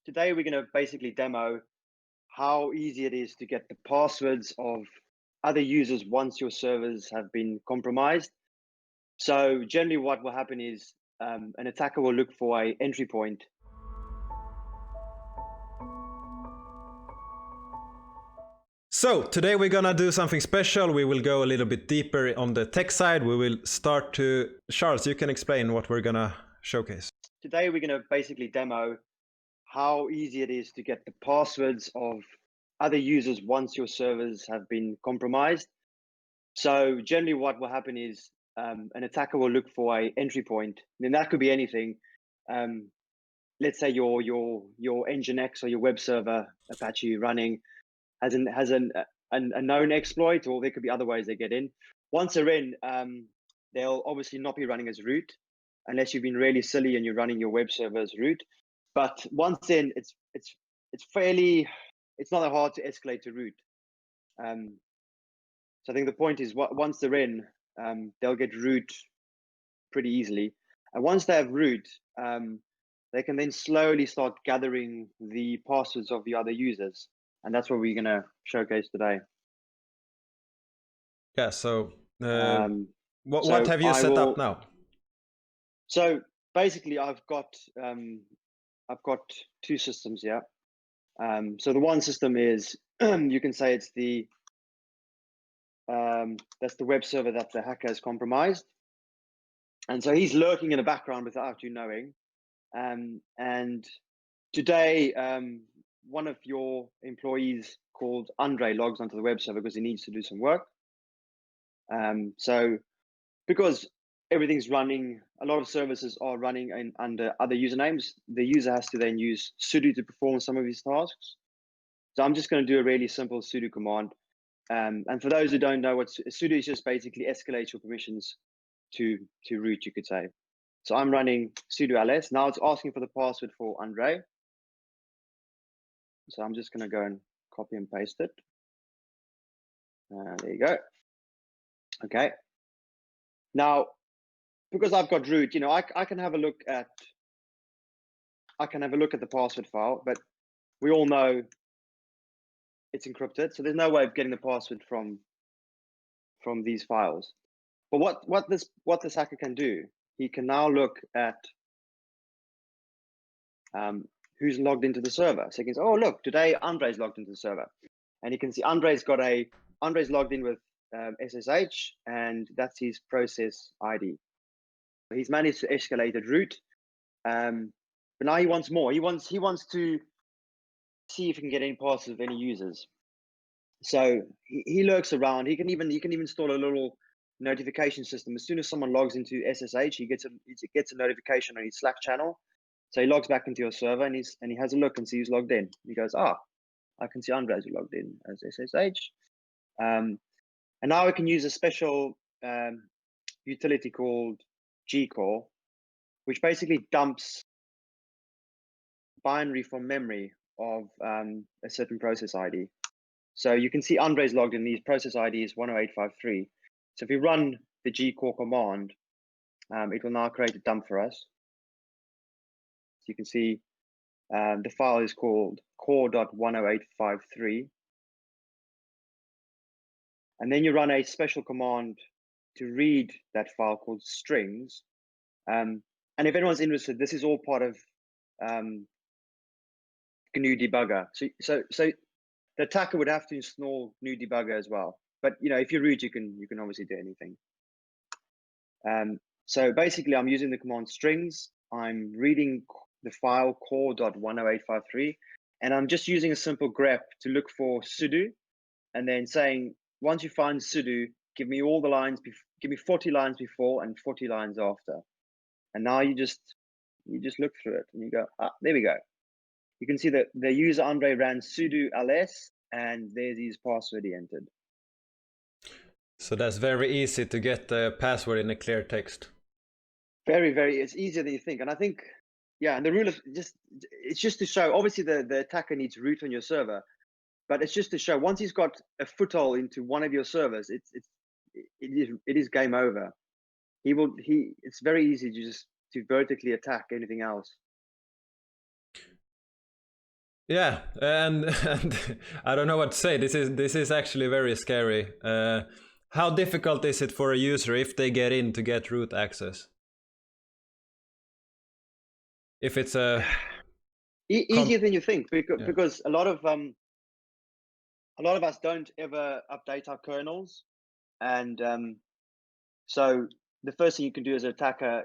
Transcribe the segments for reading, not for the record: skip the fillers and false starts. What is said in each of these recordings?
Today we're going to basically demo how easy it is to get the passwords of other users once your servers have been compromised. So generally what will happen is an attacker will look for an entry point. So today we're gonna do something special. We will go a little bit deeper on the tech side. We will start to, Charles, you can explain what we're gonna showcase. Today we're going to basically demo how easy it is to get the passwords of other users once your servers have been compromised. So generally what will happen is an attacker will look for an entry point, and that could be anything. Let's say your Nginx or your web server Apache running has a known exploit, or there could be other ways they get in. Once they're in, they'll obviously not be running as root unless you've been really silly and you're running your web server as root. But once in, it's not that hard to escalate to root. So I think the point is, once they're in, they'll get root pretty easily, and once they have root, they can then slowly start gathering the passwords of the other users, and that's what we're going to showcase today. Yeah. So what have you set up now? So basically, I've got two systems here. So the one system is you can say it's the that's the web server that the hacker has compromised, and so he's lurking in the background without you knowing. And today, one of your employees called Andre logs onto the web server because he needs to do some work. So because everything's running, a lot of services are running under other usernames, the user has to then use sudo to perform some of his tasks. So I'm just going to do a really simple sudo command. And for those who don't know, what sudo is, just basically escalate your permissions to root, you could say. So I'm running sudo ls. Now it's asking for the password for Andre. So I'm just going to go and copy and paste it. There you go. Okay. Now, because I've got root, I can have a look at the password file, but we all know it's encrypted, so there's no way of getting the password from these files. But what this hacker can do, he can now look at who's logged into the server. So he can say, oh look, today Andre's logged into the server, and you can see Andre's logged in with SSH, and that's his process ID. He's managed to escalate at root, but now he wants more. He wants to see if he can get any passwords of any users. So he lurks around. He can even install a little notification system. As soon as someone logs into SSH, he gets a notification on his Slack channel. So he logs back into your server and he has a look and sees who's logged in. He goes, I can see Andre's logged in as SSH. And now we can use a special utility called gcore, which basically dumps binary from memory of a certain process ID. So you can see Andre's logged in. His process ID is 10853. So if we run the gcore command, it will now create a dump for us. So you can see the file is called core.10853. And then you run a special command to read that file called strings. And if anyone's interested, this is all part of GNU debugger. So the attacker would have to install GNU debugger as well. But if you're root, you can obviously do anything. So basically, I'm using the command strings. I'm reading the file core.10853, and I'm just using a simple grep to look for sudo, and then saying, once you find sudo, give me all the lines, give me 40 lines before and 40 lines after. And now you just look through it and you go, there we go. You can see that the user Andre ran sudo ls, and there's his password he entered. So that's very easy to get the password in a clear text. Very, very, it's easier than you think. And I think, yeah, and the rule of it's just to show, obviously the attacker needs root on your server, but it's just to show once he's got a foothold into one of your servers, it is game over. It's very easy to vertically attack anything else. Yeah, and I don't know what to say. This is actually very scary. How difficult is it for a user if they get in to get root access? If it's a Easier than you think, yeah. because a lot of us don't ever update our kernels, and so the first thing you can do as an attacker,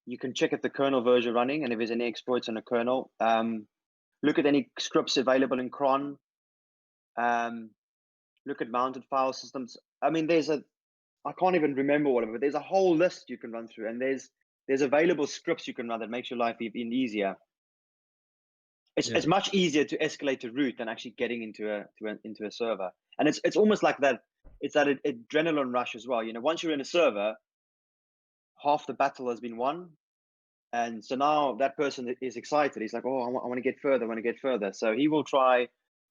you can check if the kernel version running and if there's any exploits in the kernel. Look at any scripts available in cron. Look at mounted file systems. I mean, I can't even remember all of it, but there's a whole list you can run through, and there's available scripts you can run that makes your life even easier. It's much easier to escalate to root than actually getting into a server, and it's almost like that. It's that adrenaline rush as well. You know, once you're in a server, half the battle has been won, and so now that person is excited. He's like, oh, I want to get further. I want to get further. So he'll try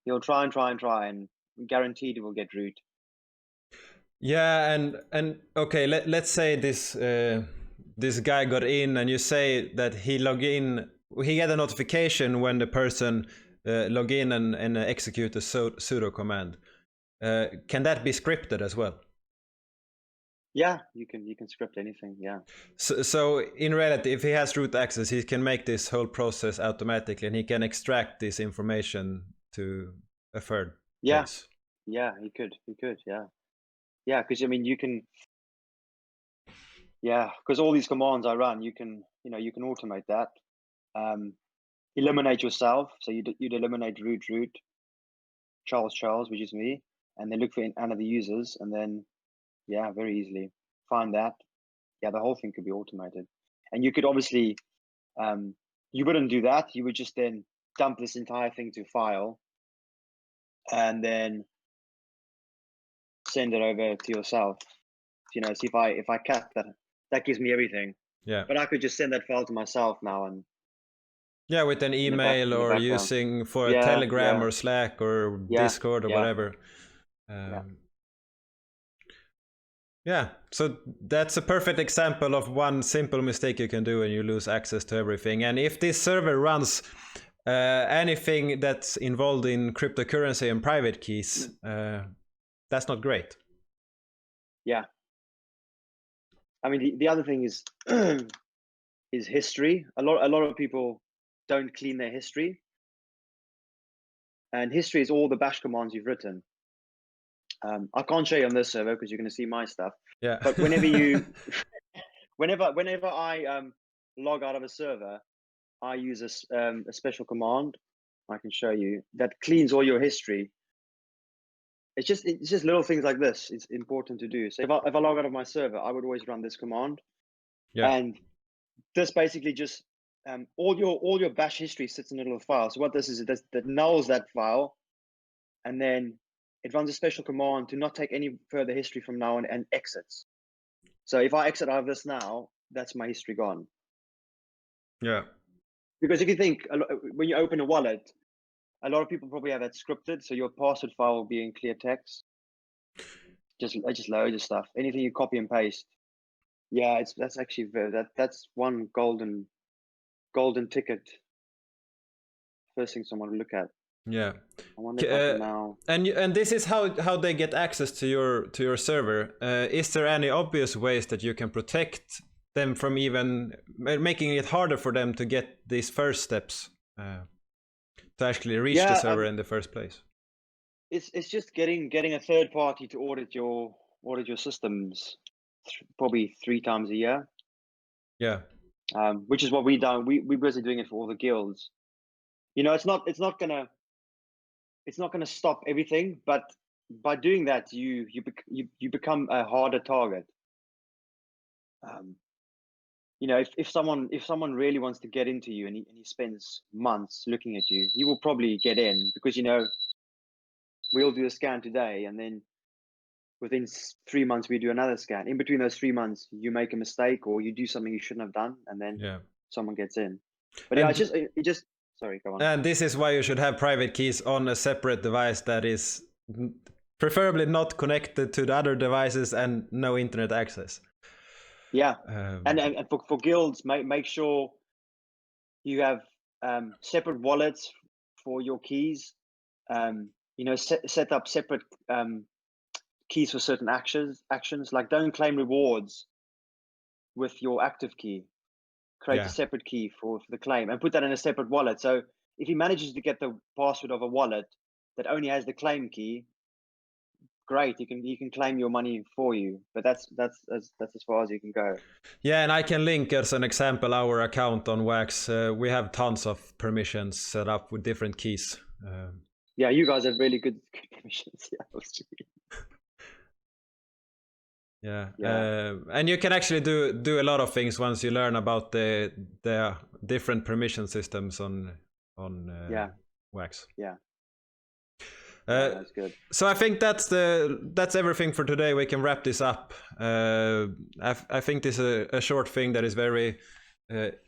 and guaranteed he will get root. Yeah, and okay, let's say this guy got in, and you say that he get a notification when the person log in and execute a sudo command. Can that be scripted as well? Yeah, you can script anything. Yeah. So in reality, if he has root access, he can make this whole process automatically, and he can extract this information to a third place. Yeah, he could. Yeah, because I mean, you can. Yeah, because all these commands I run, you can automate that. Eliminate yourself. So you'd eliminate root Charles, which is me, and then look for another users, and then very easily find that. Yeah, the whole thing could be automated, and you could obviously, you wouldn't do that. You would just then dump this entire thing to file, and then send it over to yourself. You know, see if I cat that gives me everything. Yeah. But I could just send that file to myself now, and yeah, with an email or using for a Telegram or Slack or Discord or whatever. Yeah, so that's a perfect example of one simple mistake you can do and you lose access to everything. And if this server runs anything that's involved in cryptocurrency and private keys, that's not great. Yeah. I mean, the other thing is is history. A lot of people don't clean their history, and history is all the bash commands you've written. I can't show you on this server because you're going to see my stuff. Yeah. But whenever I log out of a server, I use a special command. I can show you that cleans all your history. It's just little things like this. It's important to do. So if I log out of my server, I would always run this command. Yeah. And this basically just all your bash history sits in a little file. So what this is, that nulls that file, and then it runs a special command to not take any further history from now on and exits. So if I exit out of this now, that's my history gone. Yeah. Because if you think, when you open a wallet, a lot of people probably have that scripted, so your password file will be in clear text. Just loads of stuff. Anything you copy and paste. Yeah, that's actually that's one golden ticket. First thing someone would look at. Yeah. I wonder if I can now. And this is how they get access to your server. Is there any obvious ways that you can protect them from even making it harder for them to get these first steps to actually reach the server in the first place? It's just getting a third party to audit your systems probably 3 times a year. Yeah. Which is what we've done. We're busy doing it for all the guilds. You know, it's not gonna stop everything, but by doing that, you become a harder target. You know, if someone really wants to get into you and he spends months looking at you, he will probably get in, because, you know, we'll do a scan today, and then within 3 months we do another scan. In between those 3 months, you make a mistake or you do something you shouldn't have done, and then someone gets in. But it just sorry, go on. And this is why you should have private keys on a separate device that is preferably not connected to the other devices and no internet access. Yeah, and for guilds, make sure you have separate wallets for your keys. You know, set up separate keys for certain actions. Like don't claim rewards with your active key. Create a separate key for the claim and put that in a separate wallet. So if he manages to get the password of a wallet that only has the claim key, great, you can claim your money for you, but that's as far as you can go. Yeah, and I can link as an example our account on Wax. We have tons of permissions set up with different keys. Yeah, you guys have really good permissions. Yeah. And you can actually do a lot of things once you learn about the different permission systems on Wax. Yeah. That's good. So I think that's everything for today. We can wrap this up. I think this is a short thing that is very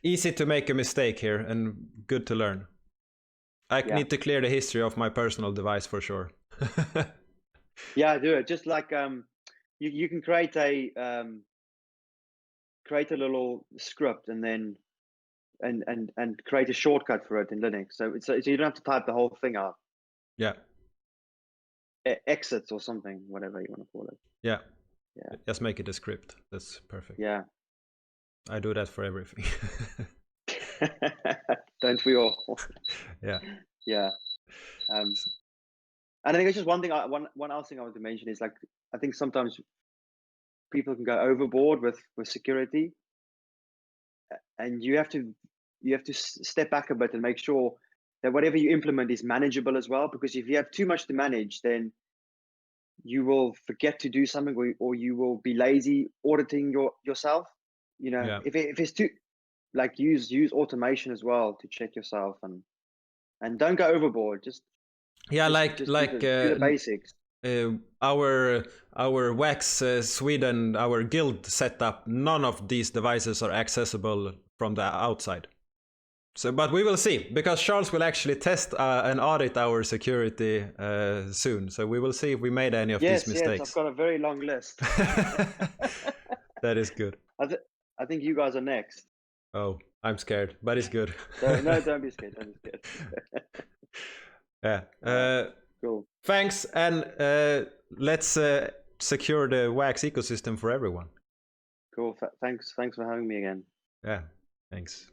easy to make a mistake here and good to learn. I need to clear the history of my personal device for sure. Yeah, do it. Just like you can create a little script and then and create a shortcut for it in Linux. So you don't have to type the whole thing out. Yeah. Exits or something, whatever you want to call it. Yeah. Just make it a script. That's perfect. Yeah. I do that for everything. Don't we all? Yeah. And I think it's just one else thing I want to mention is, like, I think sometimes people can go overboard with security, and you have to step back a bit and make sure that whatever you implement is manageable as well. Because if you have too much to manage, then you will forget to do something, or you will be lazy auditing yourself. You know, if it's too, like, use automation as well to check yourself, and don't go overboard. Just do the basics. Our Wax Sweden, our guild setup, none of these devices are accessible from the outside. So, but we will see, because Charles will actually test and audit our security soon. So we will see if we made any of these mistakes. Yes, I've got a very long list. That is good. I think you guys are next. Oh, I'm scared, but it's good. No, don't be scared. Don't be scared. Yeah. Cool. Thanks, and let's secure the Wax ecosystem for everyone. Cool. Thanks for having me again. Yeah. Thanks.